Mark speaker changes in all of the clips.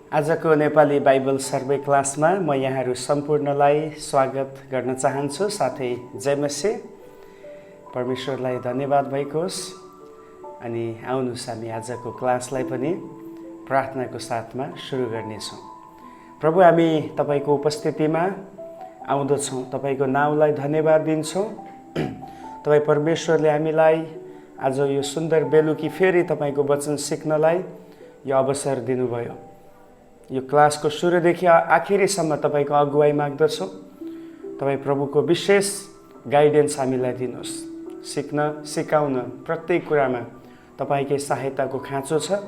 Speaker 1: आजको Nepali Bible survey क्लासमा म यहाँहरू सम्पूर्णलाई स्वागत गर्न चाहन्छु। साथै जय मसी, परमेश्वरलाई धन्यवाद भएको होस्। अनि आउनुहोस् हामी आजको क्लासलाई पनि प्रार्थनाको साथमा सुरु गर्नेछौँ। प्रभु, हामी तपाईको उपस्थितिमा आउँदछौँ, तपाईको नाउँलाई धन्यवाद दिन्छौँ। तपाई परमेश्वरले हामीलाई आज यो सुन्दर बेलुकी फेरि तपाईको वचन सिक्नलाई यो अवसर दिनुभयो। यो क्लासको सुरुदेखि आखिरीसम्म तपाईको अगुवाई माग्दछौँ। तपाईँ प्रभुको विशेष गाइडेन्स हामीलाई दिनुहोस्। सिक्न सिकाउन प्रत्येक कुरामा तपाईकै सहायताको खाँचो छ।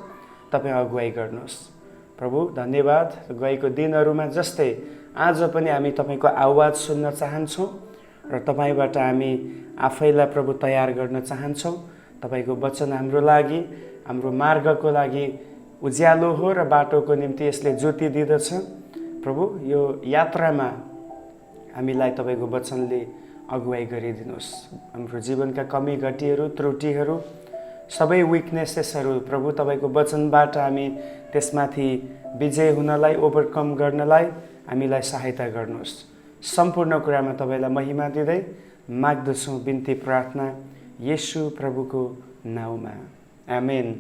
Speaker 1: तपाईँ अगुवाई गर्नुहोस्। प्रभु धन्यवाद। गएको दिनहरूमा जस्तै आज पनि हामी तपाईको आवाज सुन्न चाहन्छौँ र तपाईबाट हामी आफैलाई प्रभु तयार गर्न चाहन्छौँ। तपाईको वचन हाम्रो लागि, हाम्रो मार्गको लागि उज्यालो हो र बाटोको निम्ति यसले ज्योति दिँदछ। प्रभु, यो यात्रामा हामीलाई तपाईको वचनले अगुवाई गरिदिनुहोस्। हाम्रो जीवनका कमी घटीहरू, त्रुटिहरू, सबै विकनेसेसहरू प्रभु तपाईको वचनबाट हामी त्यसमाथि विजय हुनलाई, ओभरकम गर्नलाई हामीलाई सहायता गर्नुहोस्। सम्पूर्ण कुरामा तपाईलाई महिमा दिँदै माग्दछौँ बिन्ती प्रार्थना येशू प्रभुको नाउँमा, आमेन।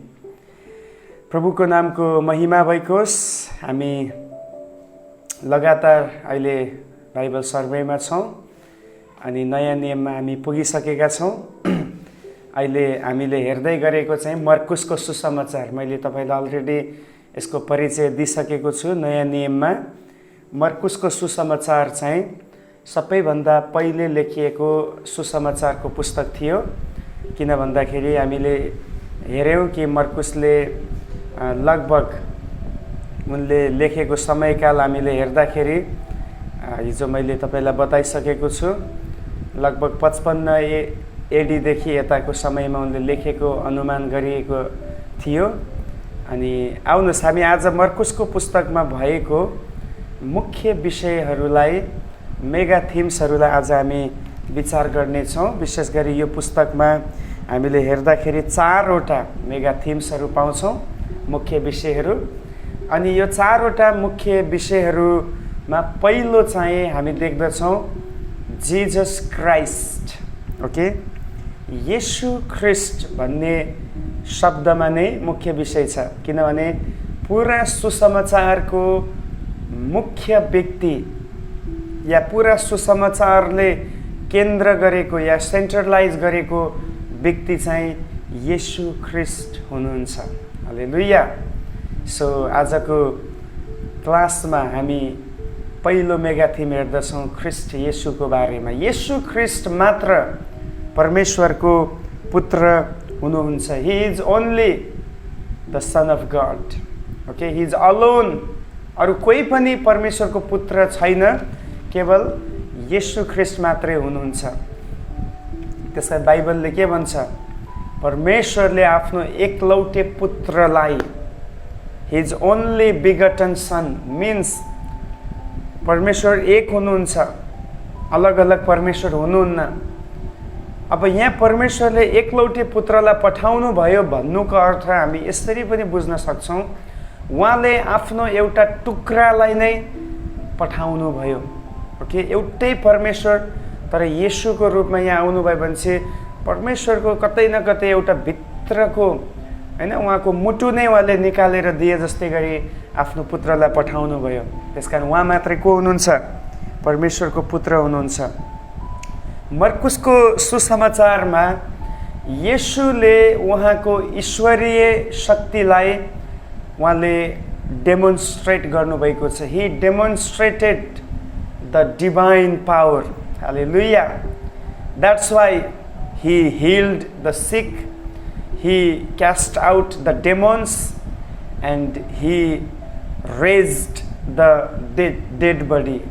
Speaker 1: प्रभुको नामको महिमा भएको होस्। हामी लगातार अहिले बाइबल सर्वेमा छौँ अनि नयाँ नियममा हामी पुगिसकेका छौँ। अहिले हामीले हेर्दै गरेको चाहिँ मर्कुसको सुसमाचार। मैले तपाईँलाई अलरेडी यसको परिचय दिइसकेको छु। नयाँ नियममा मर्कुसको सुसमाचार चाहिँ सबैभन्दा पहिले लेखिएको सुसमाचारको पुस्तक थियो। किन भन्दाखेरि हामीले हेऱ्यौँ कि मर्कुसले लगभग उनले लेखेको समयकाल हामीले हेर्दाखेरि हिजो मैले तपाईँलाई बताइसकेको छु। लगभग 55 एडीदेखि यताको समयमा उनले लेखेको अनुमान गरिएको थियो। अनि आउनुहोस् हामी आज मर्कुसको पुस्तकमा भएको मुख्य विषयहरूलाई, मेगा थिम्सहरूलाई आज हामी विचार गर्नेछौँ। विशेष गरी यो पुस्तकमा हामीले हेर्दाखेरि 4वटा मेगा थिम्सहरू पाउँछौँ, मुख्य विषयहरू। अनि यो 4वटा मुख्य विषयहरूमा पहिलो चाहिँ हामी देख्दछौँ जिजस क्राइस्ट। ओके, येशू ख्रिस्ट भन्ने शब्दमा नै मुख्य विषय छ। किनभने पुरा सुसमाचारको मुख्य व्यक्ति या पुरा सुसमाचारले केन्द्र गरेको या सेन्ट्रलाइज गरेको व्यक्ति चाहिँ येशू ख्रिस्ट हुनुहुन्छ। हालेलुया। सो आजको क्लासमा हामी पहिलो मेगा थिम हेर्दछौँ ख्रिस्ट येशूको बारेमा। येशू ख्रिस्ट मात्र परमेश्वरको पुत्र हुनुहुन्छ। He is only the son of God. Okay, he is alone. अरू कोही पनि परमेश्वरको पुत्र छैन, केवल येशू ख्रिस्ट मात्रै हुनुहुन्छ। त्यसलाई बाइबलले के भन्छ? परमेश्वरले आफ्नो एकलौटे पुत्रलाई, हिज ओन्ली बिगटन सन, मिन्स परमेश्वर एक हुनुहुन्छ, अलग अलग परमेश्वर हुनुहुन्न। अब यहाँ परमेश्वरले एकलौटे पुत्रलाई पठाउनु भयो भन्नुको अर्थ हामी यसरी पनि बुझ्न सक्छौँ, उहाँले आफ्नो एउटा टुक्रालाई नै पठाउनु भयो। ओके, एउटै परमेश्वर तर येशूको रूपमा यहाँ आउनुभयो भने चाहिँ परमेश्वरको कतै न कतै एउटा भित्रको हैन उहाँको मुटु नै उहाँले निकालेर दिए जस्तै गरी आफ्नो पुत्रलाई पठाउनु भयो। त्यसकारण उहाँ मात्रै को हुनुहुन्छ? परमेश्वरको पुत्र हुनुहुन्छ। मर्कुसको सुसमाचारमा येशूले उहाँको ईश्वरीय शक्तिलाई उहाँले डेमोन्स्ट्रेट गर्नुभएको छ। He demonstrated the divine power. Hallelujah. That's why he healed the sick, he cast out the demons, and he raised the dead body.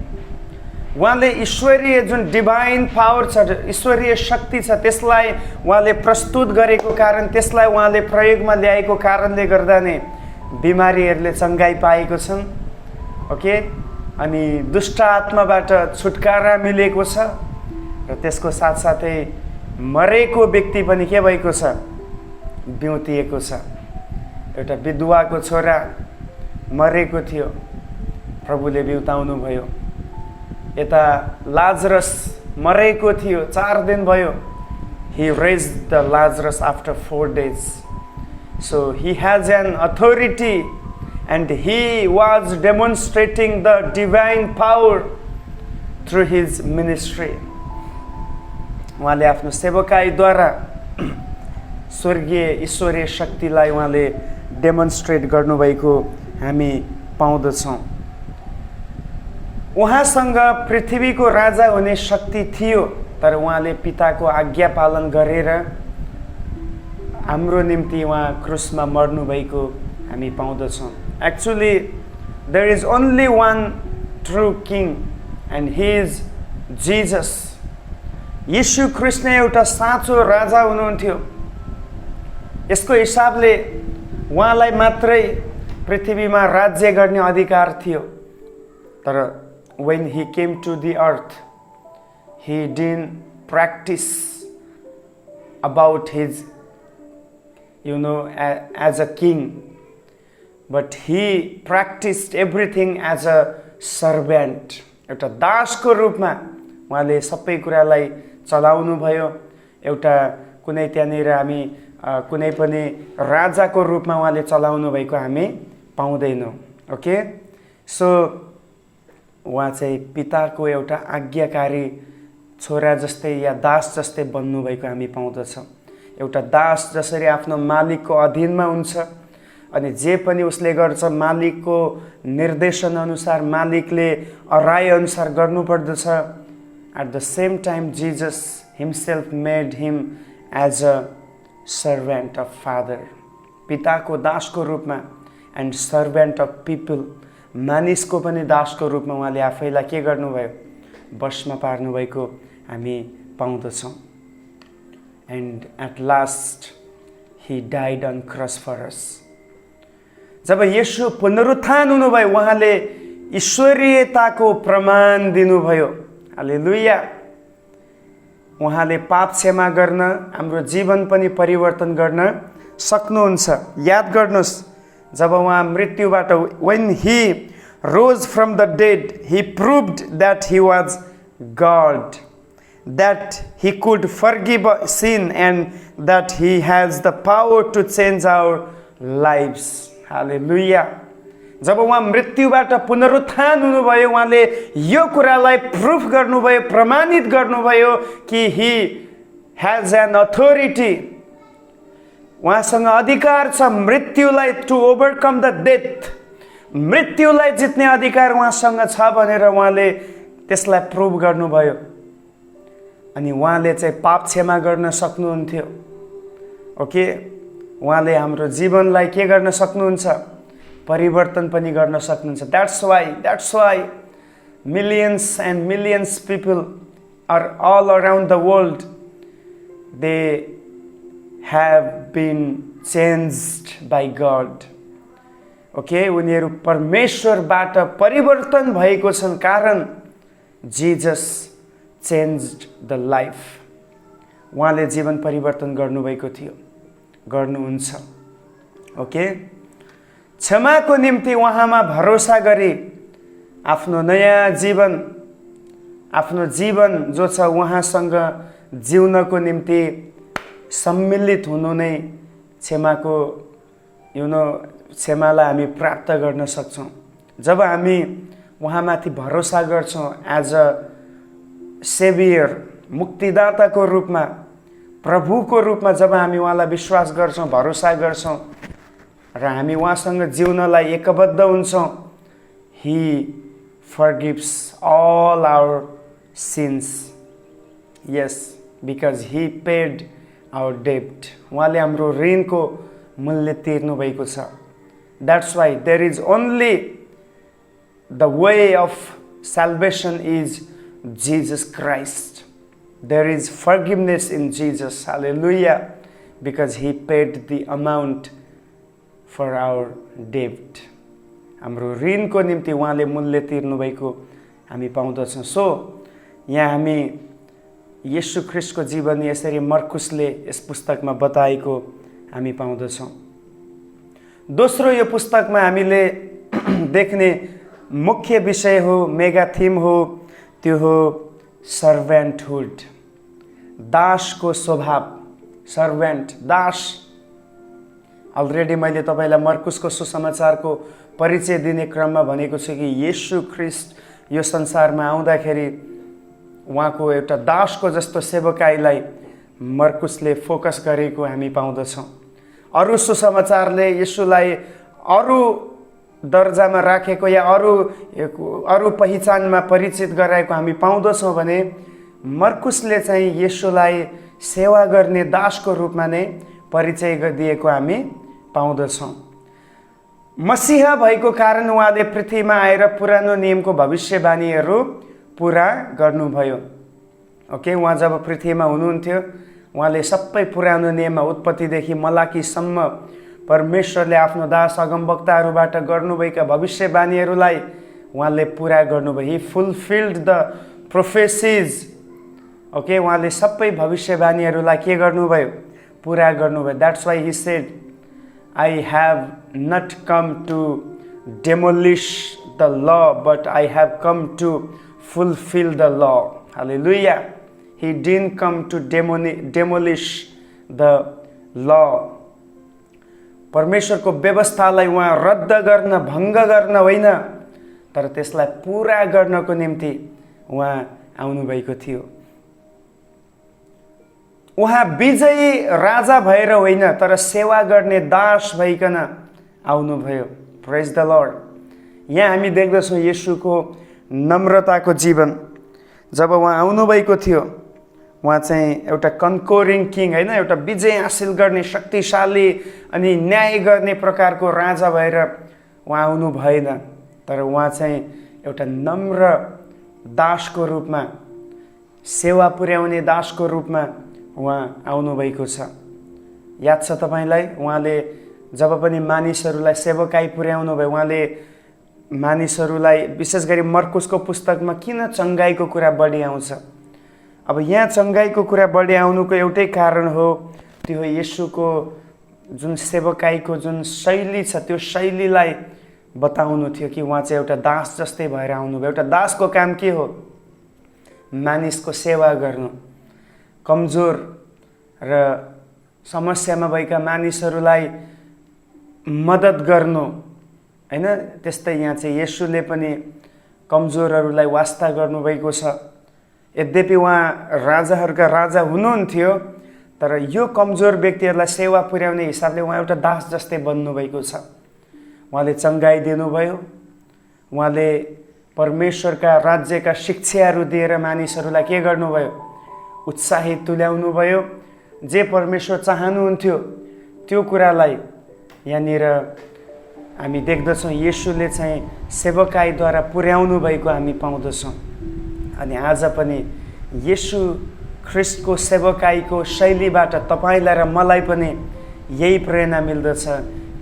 Speaker 1: उहाँले ईश्वरीय जुन डिभाइन पावर छ, ईश्वरीय शक्ति छ, त्यसलाई उहाँले प्रस्तुत गरेको कारण, त्यसलाई उहाँले प्रयोगमा ल्याएको कारणले गर्दा नै बिमारीहरूले चङ्गाई पाएको छन्। ओके, अनि दुष्ट आत्माबाट छुटकारा मिलेको छ र त्यसको साथसाथै मरेको व्यक्ति पनि के भएको छ? बिउतिएको छ। एउटा विधवाको छोरा मरेको थियो, प्रभुले बिउताउनु भयो। यता लाजरस मरेको थियो, 4 दिन भयो। He raised the Lazarus after 4 days. So he has an authority, and he was demonstrating the divine power through his ministry. उहाँले आफ्नो सेवकाईद्वारा स्वर्गीय ईश्वरीय शक्तिलाई उहाँले डेमोन्स्ट्रेट गर्नुभएको हामी पाउँदछौँ। उहाँसँग पृथ्वीको राजा हुने शक्ति थियो, तर उहाँले पिताको आज्ञा पालन गरेर हाम्रो निम्ति उहाँ क्रुसमा मर्नुभएको हामी पाउँदछौँ। Actually there is only one true king and he is Jesus. यीशु ख्रीष्ट नै एउटा साँचो राजा हुनुहुन्थ्यो। यसको हिसाबले उहाँलाई मात्रै पृथ्वीमा राज्य गर्ने अधिकार थियो। तर when he came to the earth, he didn't practice about his, as a king, but he practiced everything as a servant. एउटा दासको रूपमा उहाँले सबै कुरालाई चलाउनु भयो। एउटा कुनै त्यहाँनिर हामी कुनै पनि राजाको रूपमा उहाँले चलाउनु भएको हामी पाउँदैनौँ। ओके, सो उहाँ चाहिँ पिताको एउटा आज्ञाकारी छोरा जस्तै या दास जस्तै बन्नुभएको हामी पाउँदछौँ। एउटा दास जसरी आफ्नो मालिकको अधीनमा हुन्छ अनि जे पनि उसले गर्छ मालिकको निर्देशन अनुसार, मालिकले अराए अनुसार गर्नुपर्दछ। At the same time Jesus himself made him as a servant of father, पिताको दासको रूपमा, एन्ड सर्भेन्ट अफ पिपल, मानिसको पनि दासको रूपमा उहाँले आफैलाई के गर्नुभयो, वशमा पार्नुभएको हामी पाउँदछौँ। And at last he died on cross for us. जब येशू पुनरुत्थान हुनुभयो उहाँले ईश्वरीयताको प्रमाण दिनुभयो। हालेलुया। उहाँले पाप क्षमा गर्न, हाम्रो जीवन पनि परिवर्तन गर्न सक्नुहुन्छ। याद गर्नुहोस्, जब उहाँ मृत्युबाट, when he rose from the dead, he proved that he was God, that he could forgive sin, and that he has the power to change our lives. हालेलुया। जब उहाँ मृत्युबाट पुनरुत्थान हुनुभयो उहाँले यो कुरालाई प्रुफ गर्नुभयो, प्रमाणित गर्नुभयो कि he has an authority, उहाँसँग अधिकार छ मृत्युलाई, to overcome the death, मृत्युलाई जित्ने अधिकार उहाँसँग छ भनेर उहाँले त्यसलाई प्रुभ गर्नुभयो। अनि उहाँले चाहिँ पाप क्षमा गर्न सक्नुहुन्थ्यो। ओके, उहाँले हाम्रो जीवनलाई के गर्न सक्नुहुन्छ, परिवर्तन पनि गर्न सक्नुहुन्छ। That's why millions and millions people are all around the world, they have been changed by God. Okay, उनीहरू परमेश्वरबाट परिवर्तन भएको छन्, कारण जिजस चेन्ज्ड द लाइफ। उहाँले जीवन परिवर्तन गर्नुभएको थियो, गर्नुहुन्छ। ओके, क्षमाको निम्ति उहाँमा भरोसा गरी आफ्नो नयाँ जीवन, आफ्नो जीवन जो छ उहाँसँग जिउनको निम्ति सम्मिलित हुनु नै क्षमाको क्षमालाई हामी प्राप्त गर्न सक्छौँ। जब हामी उहाँमाथि भरोसा गर्छौँ एज अ सेभियर, मुक्तिदाताको रूपमा, प्रभुको रूपमा जब हामी उहाँलाई विश्वास गर्छौँ, भरोसा गर्छौँ र हामी उहाँसँग जिउनलाई एकबद्ध हुन्छौँ, ही forgives all our sins. Yes, because he paid our debt. उहाँले हाम्रो ऋणको मूल्य तिर्नु भएको छ। That's why there is only the way of salvation is Jesus Christ. There is forgiveness in Jesus. Hallelujah. Because he paid the amount for our debt. हाम्रो ऋणको निम्ति उहाँले मूल्य तिर्नु भएको हामी पाउँदछौँ। सो यहाँ हामी येशू ख्रीष्टको जीवन यसरी मर्कुसले यस पुस्तकमा बताएको हामी पाउँदछौँ। दोस्रो, यो पुस्तकमा हामीले देख्ने मुख्य विषय हो, मेगा थीम हो, त्यो हो सर्भेन्टहुड, दासको स्वभाव। सर्भेन्ट, दास। अलरेडी मैले तपाईँलाई मर्कुसको सुसमाचारको परिचय दिने क्रममा भनेको छु कि येशू ख्रिस्ट यो संसारमा आउँदाखेरि उहाँको एउटा दासको जस्तो सेवकाईलाई मर्कुसले फोकस गरेको हामी पाउँदछौँ। अरू सुसमाचारले येशूलाई अरू दर्जामा राखेको या अरू पहिचानमा परिचित गराएको हामी पाउँदछौँ भने मर्कुसले चाहिँ येशूलाई सेवा गर्ने दासको रूपमा नै परिचय दिएको हामी पाउँदछौँ। मसीहा भएको कारण उहाँले पृथ्वीमा आएर पुरानो नियमको भविष्यवाणीहरू पुरा गर्नुभयो। ओके, उहाँ जब पृथ्वीमा हुनुहुन्थ्यो उहाँले सबै पुरानो नियममा उत्पत्तिदेखि मलाकीसम्म परमेश्वरले आफ्नो दास अगमवक्ताहरूबाट गर्नुभएका भविष्यवाणीहरूलाई उहाँले पुरा गर्नुभयो। He fulfilled the prophecies. Okay, उहाँले सबै भविष्यवाणीहरूलाई के गर्नुभयो? पुरा गर्नुभयो। That's why he said, I have not come to demolish the law but I have come to fulfil the law. Hallelujah. He didn't come to demolish the law. परमेश्वरको व्यवस्थालाई उहाँ रद्द गर्न, भङ्ग गर्न होइन, तर त्यसलाई पुरा गर्नको निम्ति उहाँ आउनुभएको थियो। उहाँ विजयी राजा भएर होइन, तर सेवा गर्ने दास भइकन आउनुभयो। प्रेज द लर्ड। यहाँ हामी देख्दछौँ येशूको नम्रताको जीवन। जब उहाँ आउनुभएको थियो उहाँ चाहिँ एउटा कन्कोरिङ किङ होइन, एउटा विजय हासिल गर्ने शक्तिशाली अनि न्याय गर्ने प्रकारको राजा भएर उहाँ आउनु भएन, तर उहाँ चाहिँ एउटा नम्र दासको रूपमा, सेवा पुर्याउने दासको रूपमा उहाँ आउनुभएको छ। याद छ तपाईँलाई? उहाँले जब पनि मानिसहरूलाई सेवकाई पुर्याउनु भयो, उहाँले मानिसहरूलाई विशेष गरी मर्कुसको पुस्तकमा किन चङ्गाईको कुरा बढी आउँछ? अब यहाँ चङ्गाईको कुरा बढी आउनुको एउटै कारण हो, त्यो हो येशूको जुन सेवकाईको जुन शैली छ त्यो शैलीलाई बताउनु थियो कि उहाँ चाहिँ एउटा दास जस्तै भएर आउनुभयो। एउटा दासको काम के हो? मानिसको सेवा गर्नु, कमजोर र समस्यामा भएका मानिसहरूलाई मद्दत गर्नु हैन। त्यस्तै यहाँ चाहिँ येशूले पनि कमजोरहरूलाई वास्ता गर्नुभएको छ। यद्यपि उहाँ राजाहरूका राजा हुनुहुन्थ्यो, तर यो कमजोर व्यक्तिहरूलाई सेवा पुर्याउने हिसाबले उहाँ एउटा दास जस्तै बन्नुभएको छ। उहाँले चङ्गाई दिनुभयो, उहाँले परमेश्वरका राज्यका शिक्षाहरू दिएर मानिसहरूलाई के गर्नुभयो? उत्साहित तुल्याउनु भयो। जे परमेश्वर चाहनुहुन्थ्यो त्यो कुरालाई यहाँनिर हामी देख्दछौँ येशूले चाहिँ सेवकाईद्वारा पुर्याउनु भएको हामी पाउँदछौँ। अनि आज पनि येशू ख्रिस्टको सेवकाईको शैलीबाट तपाईँलाई र मलाई पनि यही प्रेरणा मिल्दछ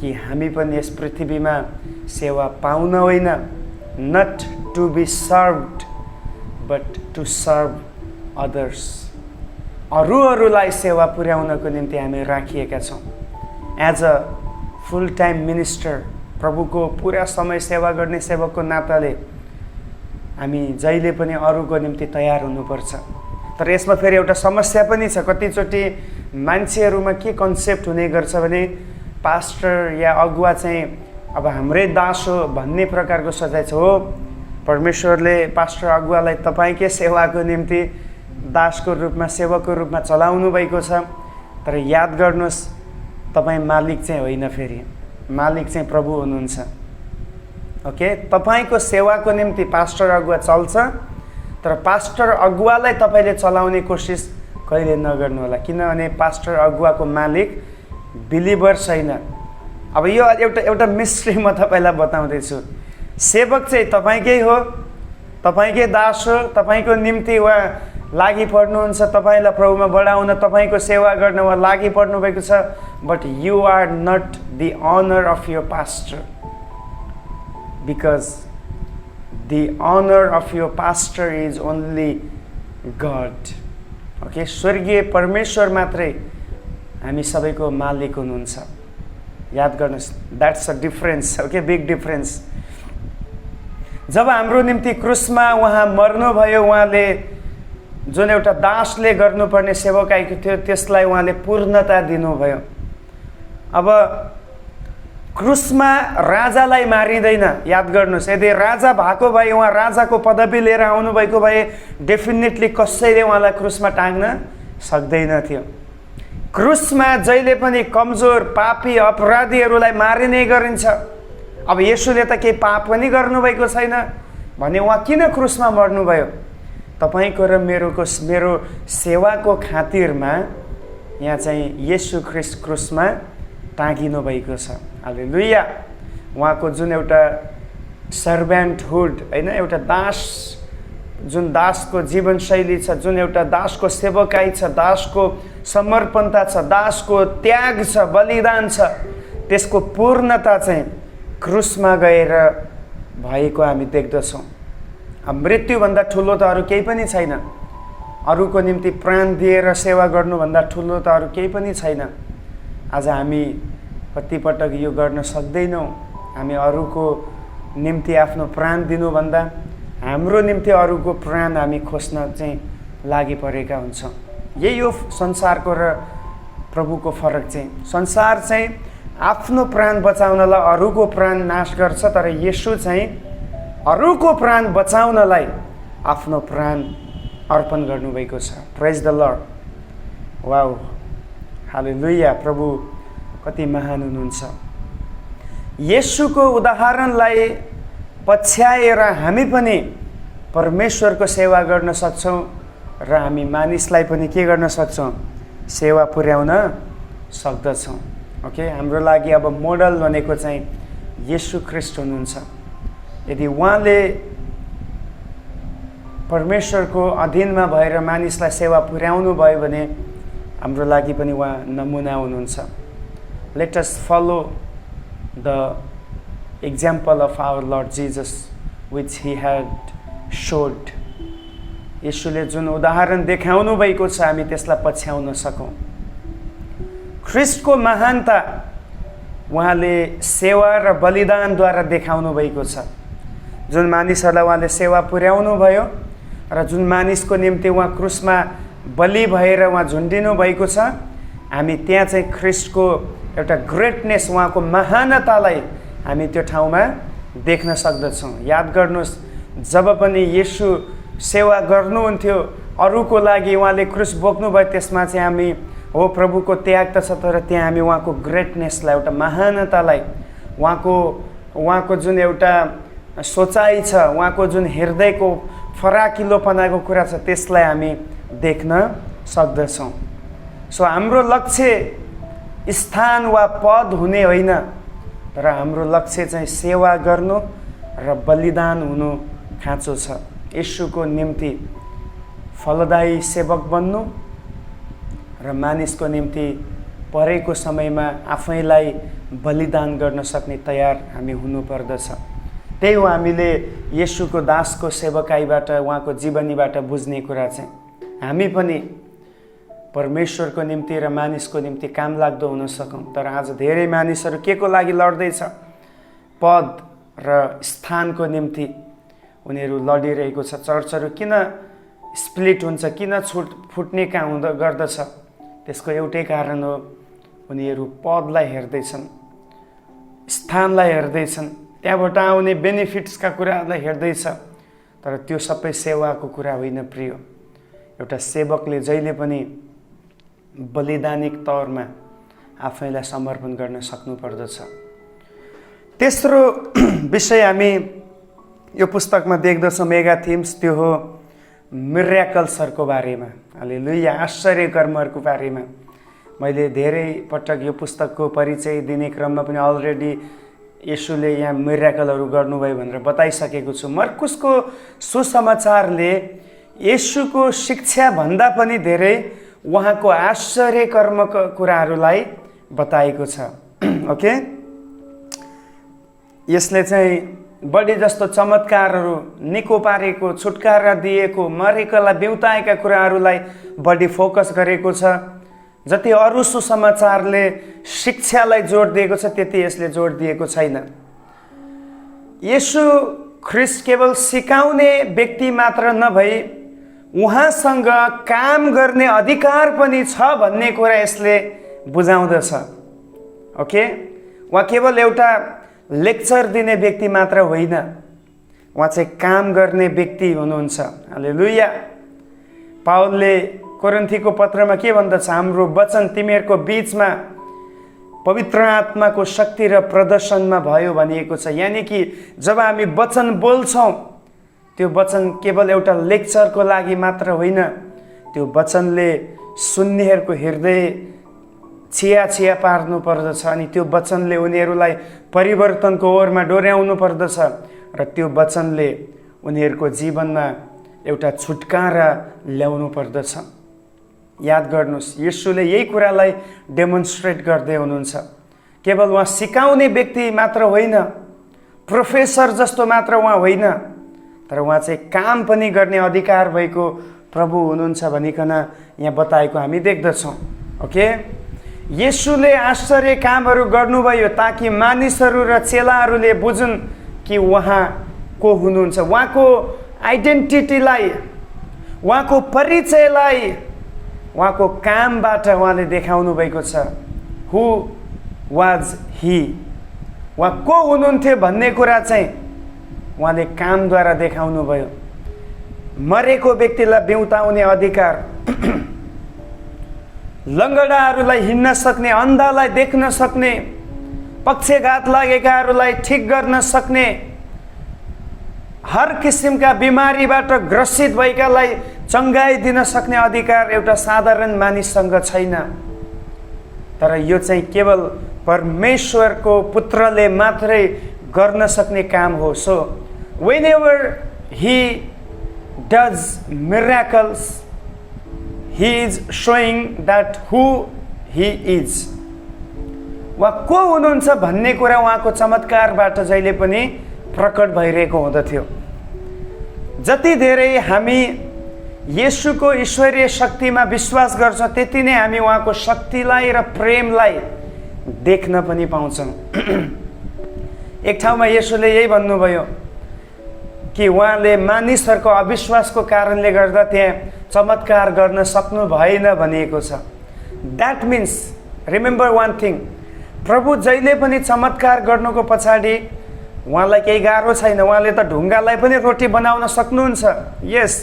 Speaker 1: कि हामी पनि यस पृथ्वीमा सेवा पाउन होइन, not to be served but to serve others. अरूहरूलाई सेवा पुर्याउनको निम्ति हामी राखिएका छौँ। As a full time minister, प्रभुको पुरा समय सेवा गर्ने सेवकको नाताले हामी जहिले पनि अरूको निम्ति तयार हुनुपर्छ। तर यसमा फेरि एउटा समस्या पनि छ। कतिचोटि मान्छेहरूमा के कन्सेप्ट हुने गर्छ भने पास्टर या अगुवा चाहिँ अब हाम्रै दास हो भन्ने प्रकारको सोचाइ छ। हो, परमेश्वरले पास्टर अगुवालाई तपाईँकै सेवाको निम्ति दासको रूपमा, सेवकको रूपमा चलाउनु भएको छ, तर याद गर्नुहोस् तपाईँ मालिक चाहिँ होइन, फेरि मालिक चाहिँ प्रभु हुनुहुन्छ। ओके, तपाईँको सेवाको निम्ति पास्टर अगुवा चल्छ, तर पास्टर अगुवालाई तपाईँले चलाउने कोसिस कहिले नगर्नु होला, किनभने पास्टर अगुवाको मालिक बिलिभर छैन। अब यो एउटा मिस्ट्री म तपाईँलाई बताउँदैछु। सेवक चाहिँ तपाईँकै हो, तपाईँकै दास हो, तपाईँको निम्ति उहाँ लागि पर्नुहुन्छ, तपाईँलाई प्रभुमा बढाउन, तपाईँको सेवा गर्न उहाँ लागि पर्नु भएको छ। But you are not the honour of your pastor, because the honour of your pastor is only God. Okay, स्वर्गीय परमेश्वर मात्रै हामी सबैको मालिक हुनुहुन्छ। याद गर्नुहोस्, that's a difference. Okay, big difference. जब हाम्रो निम्ति क्रुसमा उहाँ मर्नुभयो, उहाँले जुन एउटा दासले गर्नुपर्ने सेवकाईको थियो त्यसलाई उहाँले पूर्णता दिनुभयो। अब क्रुसमा राजालाई मारिँदैन, याद गर्नुहोस्। यदि राजा भएको भए, उहाँ राजाको पदवी लिएर आउनुभएको भए डेफिनेटली कसैले उहाँलाई क्रुसमा टाङ्न सक्दैन थियो। क्रुसमा जहिले पनि कमजोर पापी अपराधीहरूलाई मारिने गरिन्छ। अब येशूले त केही पाप पनि गर्नुभएको छैन भने उहाँ किन क्रुसमा मर्नुभयो? तपाईँको र मेरो सेवाको खातिरमा यहाँ चाहिँ येशू ख्रीष्ट क्रुसमा टाँगिनु भएको छ। हालेलुया। उहाँको जुन एउटा सर्भेन्टहुड होइन, एउटा दास, जुन दासको जीवनशैली छ, जुन एउटा दासको सेवकाई छ, दासको समर्पणता छ, दासको त्याग छ, बलिदान छ, त्यसको पूर्णता चाहिँ क्रुसमा गएर भएको हामी देख्दछौँ। मृत्युभन्दा ठुलो त अरू केही पनि छैन। अरूको निम्ति प्राण दिएर सेवा गर्नुभन्दा ठुलो त अरू केही पनि छैन। आज हामी कतिपटक यो गर्न सक्दैनौँ। हामी अरूको निम्ति आफ्नो प्राण दिनुभन्दा हाम्रो निम्ति अरूको प्राण हामी खोज्न चाहिँ लागि परेका हुन्छौँ। यही हो संसारको र प्रभुको फरक चाहिँ। संसार चाहिँ आफ्नो प्राण बचाउनलाई अरूको प्राण नाश गर्छ, तर येशू चाहिँ अरूको प्राण बचाउनलाई आफ्नो प्राण अर्पण गर्नुभएको छ। प्रेज द लर्ड। वाउ, हालेलुया। प्रभु कति महान हुनुहुन्छ। येशूको उदाहरणलाई पछ्याएर हामी पनि परमेश्वरको सेवा गर्न सक्छौँ र हामी मानिसलाई पनि के गर्न सक्छौँ? सेवा पुर्याउन सक्दछौँ। ओके, हाम्रो लागि अब मोडल भनेको चाहिँ येशू ख्रीष्ट हुनुहुन्छ। यदि उहाँले परमेश्वरको अधीनमा भएर मानिसलाई सेवा पुर्याउनु भयो भने हाम्रो लागि पनि उहाँ नमुना हुनुहुन्छ। Let us follow the example of our Lord Jesus which he had showed। येशूले जुन उदाहरण देखाउनु भएको छ हामी त्यसलाई पछ्याउन सकौँ। ख्रीष्टको महानता उहाँले सेवा र बलिदानद्वारा देखाउनु भएको छ। जुन मानिसहरूलाई उहाँले सेवा पुर्याउनु भयो र जुन मानिसको निम्ति उहाँ क्रुसमा बलि भएर उहाँ झुन्डिनु भएको छ, हामी त्यहाँ चाहिँ ख्रीष्टको एउटा ग्रेटनेस, उहाँको महानतालाई हामी त्यो ठाउँमा देख्न सक्दछौँ। याद गर्नुहोस्, जब पनि येशू सेवा गर्नुहुन्थ्यो अरूको लागि, उहाँले क्रुस बोक्नुभयो, त्यसमा चाहिँ हामी हो प्रभुको त्याग त छ, तर त्यहाँ हामी उहाँको ग्रेटनेसलाई, एउटा महानतालाई, उहाँको जुन एउटा सोचाइ छ, उहाँको जुन हृदयको फराकिलोपनाको कुरा छ, त्यसलाई हामी देख्न सक्दछौँ। सो हाम्रो लक्ष्य स्थान वा पद हुने होइन, तर हाम्रो लक्ष्य चाहिँ सेवा गर्नु र बलिदान हुनु खाँचो छ। येशूको निम्ति फलदायी सेवक बन्नु र मानिसको निम्ति परेको समयमा आफैलाई बलिदान गर्न सक्ने तयार हामी हुनुपर्दछ। त्यही हो हामीले येशूको दासको सेवकाईबाट, उहाँको जीवनीबाट बुझ्ने कुरा चाहिँ। हामी पनि परमेश्वरको निम्ति र मानिसको निम्ति काम लाग्दो हुन सकौँ। तर आज धेरै मानिसहरू के को लागि लड्दैछ? पद र स्थानको निम्ति उनीहरू लडिरहेको छ। चर्चहरू किन स्प्लिट हुन्छ, किन फुट्ने काम गर्दछ? त्यसको एउटै कारण हो, उनीहरू पदलाई हेर्दैछन्, स्थानलाई हेर्दैछन्, त्यहाँबाट आउने बेनिफिट्सका कुराहरूलाई हेर्दैछ। तर त्यो सबै सेवाको कुरा होइन प्रिय। एउटा सेवकले जहिले पनि बलिदानिक तौरमा आफैलाई समर्पण गर्न सक्नुपर्दछ। तेस्रो विषय हामी यो पुस्तकमा देख्दछौँ, मेगा थिम्स, त्यो हो मिरेकल्सहरूको बारेमा। हालेलुया, आश्चर्य कर्महरूको बारेमा। मैले धेरै पटक यो पुस्तकको परिचय दिने क्रममा पनि अलरेडी येशूले यहाँ मिरेकलहरू गर्नुभयो भनेर बताइसकेको छु। मर्कुसको सुसमाचारले येशूको शिक्षा भन्दा पनि धेरै उहाँको आश्चर्य कर्मको कुराहरूलाई बताएको छ। ओके, यसले चाहिँ बढी जस्तो चमत्कारहरू, निको पारेको, छुटकारा दिएको, मरेकालाई बिउताएका कुराहरूलाई बढी फोकस गरेको छ। जति अरू सुसमाचारले शिक्षालाई जोड दिएको छ, त्यति यसले जोड दिएको छैन। येशू ख्रिस्ट केवल सिकाउने व्यक्ति मात्र नभई उहाँसँग काम गर्ने अधिकार पनि छ भन्ने कुरा यसले बुझाउँदछ। ओके, उहाँ केवल एउटा लेक्चर दिने व्यक्ति मात्र होइन, उहाँ चाहिँ काम गर्ने व्यक्ति हुनुहुन्छ। हालेलुया। पावलले कोरिन्थीको पत्रमा के भन्दछ? हाम्रो वचन तिमीहरूको बीचमा पवित्र आत्माको शक्ति र प्रदर्शनमा भयो भनिएको छ। यानी कि जब हामी वचन बोल्छौँ त्यो वचन केवल एउटा लेक्चरको लागि मात्र होइन, त्यो वचनले सुन्नेहरूको हृदय छिया छिया पार्नु पर्दछ अनि त्यो वचनले उनीहरूलाई परिवर्तनको ओरमा डोर्याउनु पर्दछ र त्यो वचनले उनीहरूको जीवनमा एउटा छुटकारा ल्याउनु पर्दछ। याद गर्नुहोस्, येशूले यही कुरालाई डेमोन्स्ट्रेट गर्दै हुनुहुन्छ। केवल उहाँ सिकाउने व्यक्ति मात्र होइन, प्रोफेसर जस्तो मात्र उहाँ होइन, तर उहाँ चाहिँ काम पनि गर्ने अधिकार भएको प्रभु हुनुहुन्छ भनिकन यहाँ बताएको हामी देख्दछौँ। ओके, येशूले आश्चर्य कामहरू गर्नुभयो ताकि मानिसहरू र चेलाहरूले बुझुन् कि उहाँ को हुनुहुन्छ। उहाँको आइडेन्टिटीलाई, उहाँको परिचयलाई उहाँको कामबाट उहाँले देखाउनु भएको छ। हु वाज ही, उहाँ को हुनुहुन्थ्यो भन्ने कुरा चाहिँ उहाँले कामद्वारा देखाउनु भयो। मरेको व्यक्तिलाई बिउताउने अधिकार, लङ्गडाहरूलाई हिँड्न सक्ने, अन्धालाई देख्न सक्ने, पक्षघात लागेकाहरूलाई ठिक गर्न सक्ने, हर किसिमका बिमारीबाट ग्रसित भएकालाई चङ्गाइदिन सक्ने अधिकार एउटा साधारण मानिससँग छैन। तर यो चाहिँ केवल परमेश्वरको पुत्रले मात्रै गर्न सक्ने काम हो। So whenever he does miracles, he is showing that who he is. उहाँ को हुनुहुन्छ भन्ने कुरा उहाँको चमत्कारबाट जहिले पनि प्रकट भइरहेको हुँदथ्यो। जति धेरै हामी येशूको ईश्वरीय शक्तिमा विश्वास गर्छौँ त्यति नै हामी उहाँको शक्तिलाई र प्रेमलाई देख्न पनि पाउँछौँ। एक ठाउँमा येशूले यही भन्नुभयो कि उहाँले मानिसहरूको अविश्वासको कारणले गर्दा त्यहाँ चमत्कार गर्न सक्नु भएन भनिएको छ। That means, remember one thing, प्रभु जहिले पनि चमत्कार गर्नुको पछाडि उहाँलाई केही गाह्रो छैन। उहाँले त ढुङ्गालाई पनि रोटी बनाउन सक्नुहुन्छ। यस,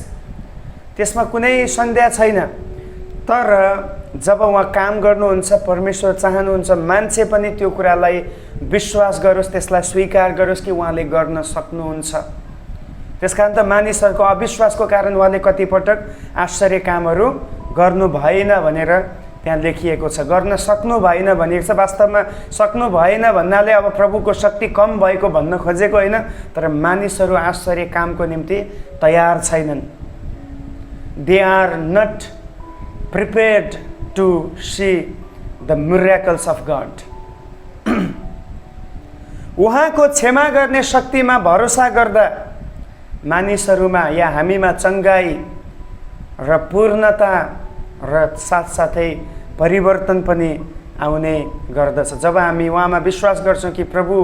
Speaker 1: त्यसमा कुनै सन्देह छैन। तर जब उहाँ काम गर्नुहुन्छ, परमेश्वर चाहनुहुन्छ मान्छे पनि त्यो कुरालाई विश्वास गरोस्, त्यसलाई स्वीकार गरोस् कि उहाँले गर्न सक्नुहुन्छ। त्यसकारण त मानिसहरूको अविश्वासको कारण उहाँले कतिपटक आश्चर्य कामहरू गर्नु भएन भनेर त्यहाँ लेखिएको छ। गर्न सक्नु भएन भनिएको छ। वास्तवमा सक्नु भएन भन्नाले अब प्रभुको शक्ति कम भएको भन्न खोजेको होइन, तर मानिसहरू आश्चर्य कामको निम्ति तयार छैनन्। They are not prepared to see the miracles of God. उहाँको क्षमा गर्ने शक्तिमा भरोसा गर्दा मानिसहरूमा या हामीमा चङ्गाई र पूर्णता र साथसाथै परिवर्तन पनि आउने गर्दछ। जब हामी उहाँमा विश्वास गर्छौँ कि प्रभु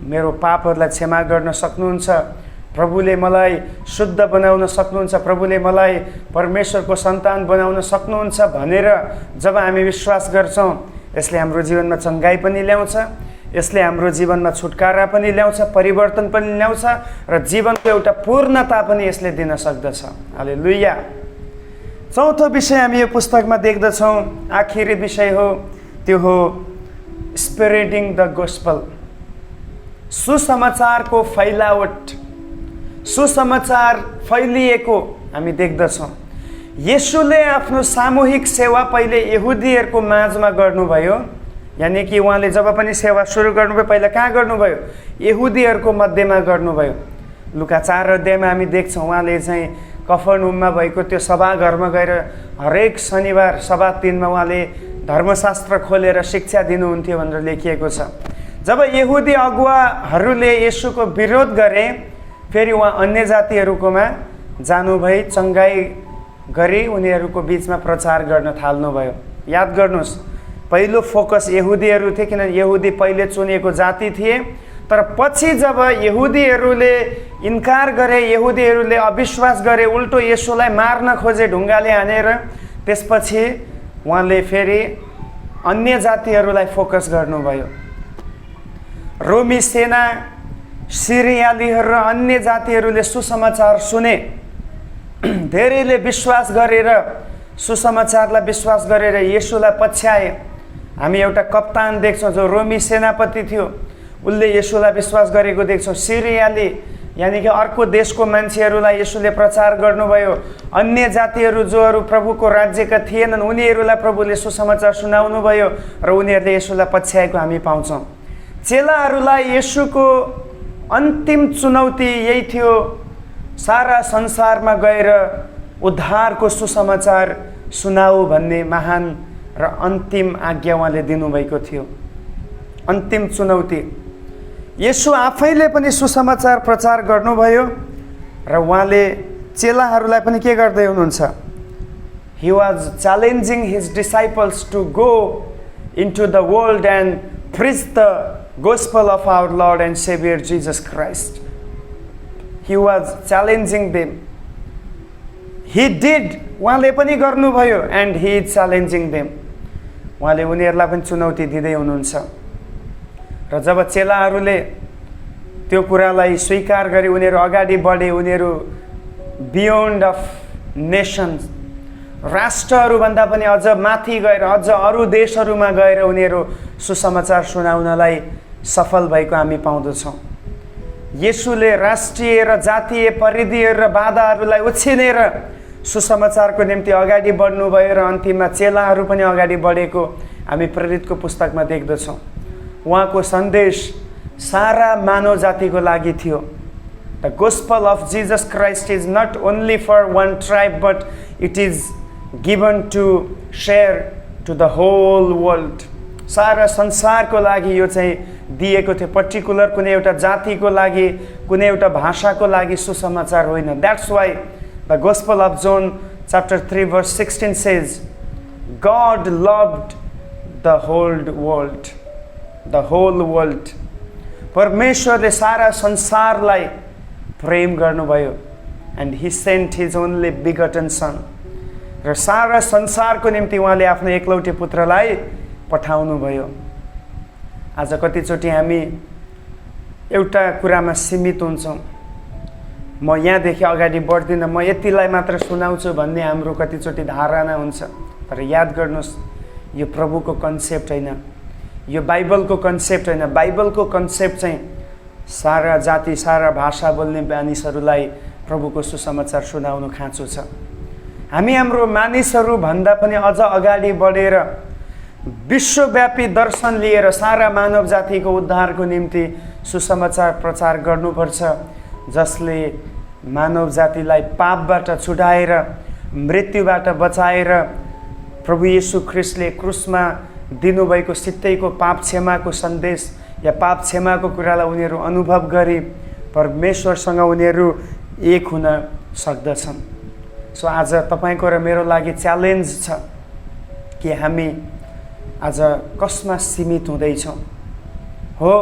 Speaker 1: मेरो पापहरूलाई क्षमा गर्न सक्नुहुन्छ, प्रभुले मलाई शुद्ध बनाउन सक्नुहुन्छ, प्रभुले मलाई परमेश्वरको सन्तान बनाउन सक्नुहुन्छ भनेर जब हामी विश्वास गर्छौँ, यसले हाम्रो जीवनमा चङ्गाई पनि ल्याउँछ, यसले हाम्रो जीवनमा छुटकारा पनि ल्याउँछ, परिवर्तन पनि ल्याउँछ र जीवनको एउटा पूर्णता पनि यसले दिन सक्दछ। हालेलुया। चौथो विषय हामी यो पुस्तकमा देख्दछौँ, आखिरी विषय हो, त्यो हो स्प्रेडिङ द गोस्पल, सुसमाचारको फैलावट, सुसमाचार फैलिएको हामी देख्दछौँ। येशूले आफ्नो सामूहिक सेवा पहिले यहुदीहरूको माझमा गर्नुभयो। यानी कि उहाँले जब पनि सेवा सुरु गर्नुभयो पहिला कहाँ गर्नुभयो? यहुदीहरूको मध्येमा गर्नुभयो। लुका 4 अध्यायमा हामी देख्छौँ उहाँले चाहिँ कफरनहुममा भएको त्यो सभाघरमा गएर हरेक शनिबार सभा 3मा उहाँले धर्मशास्त्र खोलेर शिक्षा दिनुहुन्थ्यो भनेर लेखिएको छ। जब यहुदी अगुवाहरूले येशूको विरोध गरे, फेरि उहाँ अन्य जातिहरूकोमा जानुभई चङ्गाई गरी उनीहरूको बिचमा प्रचार गर्न थाल्नुभयो। याद गर्नुहोस्, पहिलो फोकस यहुदीहरू थिए, किनभने यहुदी पहिले चुनिएको जाति थिए। तर पछि जब यहुदीहरूले इन्कार गरे, यहुदीहरूले अविश्वास गरे, उल्टो येशूलाई मार्न खोजे ढुङ्गाले हानेर, त्यसपछि उहाँले फेरि अन्य जातिहरूलाई फोकस गर्नुभयो। रोमी सेना, सिरियालीहरू र अन्य जातिहरूले सुसमाचार सुने। धेरैले विश्वास गरेर, सुसमाचारलाई विश्वास गरेर येशूलाई पछ्याए। हामी एउटा कप्तान देख्छौँ जो रोमी सेनापति थियो, उसले येशूलाई विश्वास गरेको देख्छौँ। सिरियाली यानि कि अर्को देशको मान्छेहरूलाई येशूले प्रचार गर्नुभयो। अन्य जातिहरू जोहरू प्रभुको राज्यका थिएनन्, उनीहरूलाई प्रभुले सुसमाचार सुनाउनु भयो र उनीहरूले येशूलाई पछ्याएको हामी पाउँछौँ। चेलाहरूलाई येशूको अन्तिम चुनौती यही थियो, सारा संसारमा गएर उद्धारको सुसमाचार सुनाऊ भन्ने महान र अन्तिम आज्ञा उहाँले दिनुभएको थियो। अन्तिम चुनौती। येशू आफैले पनि सुसमाचार प्रचार गर्नुभयो र उहाँले चेलाहरूलाई पनि के गर्दै हुनुहुन्छ? He was challenging his disciples to go into the world and preach the gospel of our Lord and Savior Jesus Christ. He was challenging them. He did. उहाँले पनि गर्नुभयो and he is challenging them. उहाँले उनीहरूलाई पनि चुनौती दिँदै हुनुहुन्छ। र जब चेलाहरूले त्यो कुरालाई स्वीकार गरे, उनीहरू अगाडि बढे, उनीहरू बियोन्ड अफ नेसन्स, राष्ट्रहरूभन्दा पनि अझ माथि गएर, अझ अरू देशहरूमा गएर उनीहरू सुसमाचार सुनाउनलाई सफल भएको हामी पाउँदछौँ। येशूले राष्ट्रिय र जातीय परिधिहरू र बाधाहरूलाई उछिनेर सुसमाचारको निम्ति अगाडि बढ्नुभयो र अन्तिममा चेलाहरू पनि अगाडि बढेको हामी प्रेरितको पुस्तकमा देख्दछौँ। उहाँको सन्देश सारा मानव जातिको लागि थियो। The gospel of Jesus Christ is not only for one tribe but it is given to share to the whole world. सारा संसारको लागि यो चाहिँ दिएको थियो। पर्टिकुलर कुनै एउटा जातिको लागि, कुनै एउटा भाषाको लागि सुसमाचार होइन। That's why the gospel of John chapter 3 verse 16 says, God loved the whole world. The whole world. परमेश्वरले सारा संसारलाई प्रेम गर्नुभयो and he sent his only begotten son. र सारा संसारको निम्ति उहाँले आफ्नो एकलौटे पुत्रलाई पठाउनु भयो। आज कतिचोटि हामी एउटा कुरामा सीमित हुन्छौँ। म यहाँदेखि अगाडि बढ्दिनँ, म यतिलाई मात्र सुनाउँछु भन्ने हाम्रो कतिचोटि धारणा हुन्छ। तर याद गर्नुहोस्, यो प्रभुको कन्सेप्ट होइन, यो बाइबलको कन्सेप्ट होइन। बाइबलको कन्सेप्ट चाहिँ सारा जाति, सारा भाषा बोल्ने मानिसहरूलाई प्रभुको सुसमाचार सुनाउनु खाँचो छ। हामी हाम्रो मानिसहरू भन्दा पनि अझ अगाडि बढेर विश्वव्यापी दर्शन लिएर सारा मानव जातिको उद्धारको निम्ति सुसमाचार प्रचार गर्नुपर्छ, जसले मानव जातिलाई पापबाट छुटाएर, मृत्युबाट बचाएर प्रभु येशू ख्रिस्टले क्रुसमा दिनुभएको सित्तैको पाप क्षमाको सन्देश या पाप क्षमाको कुरालाई उनीहरू अनुभव गरी परमेश्वरसँग उनीहरू एक हुन सक्दछन्। सो आज तपाईको र मेरो लागि च्यालेन्ज छ कि हामी आज कसमा सीमित हुँदैछौँ। हो,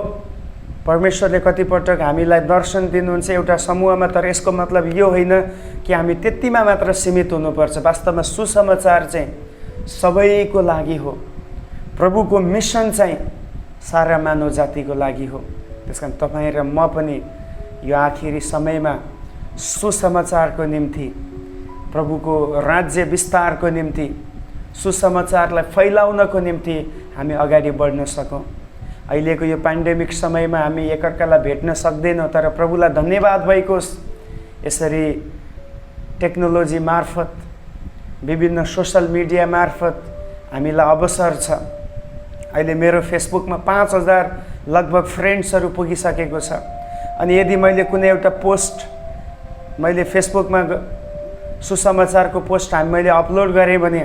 Speaker 1: परमेश्वरले कतिपटक हामीलाई दर्शन दिनुहुन्छ एउटा समूहमा, तर यसको मतलब यो होइन कि हामी त्यतिमा मात्र सीमित हुनुपर्छ। वास्तवमा सुसमाचार चाहिँ सबैको लागि हो। प्रभुको मिसन चाहिँ सारा मानव जातिको लागि हो। त्यसकारण तपाईँ र म पनि यो आखिरी समयमा सुसमाचारको निम्ति, प्रभुको राज्य विस्तारको निम्ति, सुसमाचारलाई फैलाउनको निम्ति हामी अगाडि बढ्न सकौँ। अहिलेको यो पेन्डेमिक समयमा हामी एकअर्कालाई भेट्न सक्दैनौँ, तर प्रभुलाई धन्यवाद भइकोस्, यसरी टेक्नोलोजी मार्फत, विभिन्न सोसल मिडिया मार्फत हामीलाई अवसर छ। अहिले मेरो फेसबुकमा 5000 लगभग फ्रेन्ड्सहरू पुगिसकेको छ। अनि यदि मैले कुनै एउटा पोस्ट मैले फेसबुकमा सुसमाचारको पोस्ट मैले अपलोड गरेँ भने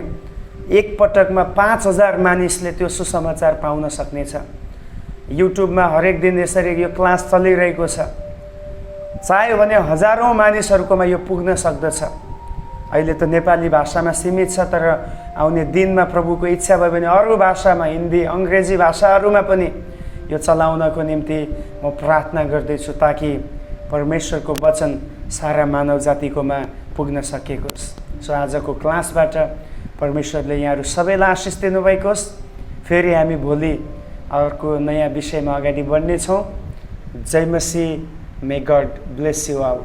Speaker 1: एक पटकमा 5000 मानिसले त्यो सुसमाचार पाउन सक्नेछ। युट्युबमा हरेक दिन यसरी यो क्लास चलिरहेको छ। चाह्यो भने हजारौँ मानिसहरूकोमा यो पुग्न सक्दछ। अहिले त नेपाली भाषामा सीमित छ, तर आउने दिनमा प्रभुको इच्छा भयो भने अरू भाषामा, हिन्दी, अङ्ग्रेजी भाषाहरूमा पनि यो चलाउनको निम्ति म प्रार्थना गर्दैछु ताकि परमेश्वरको वचन सारा मानव जातिकोमा पुग्न सकेको होस्। सो आजको क्लासबाट परमेश्वरले यहाँहरू सबैलाई आशिष दिनुभएको होस्। फेरि हामी भोलि अर्को नयाँ विषयमा अगाडि बढ्नेछौँ। जय मसीह। मे गड ब्लेस यु अल।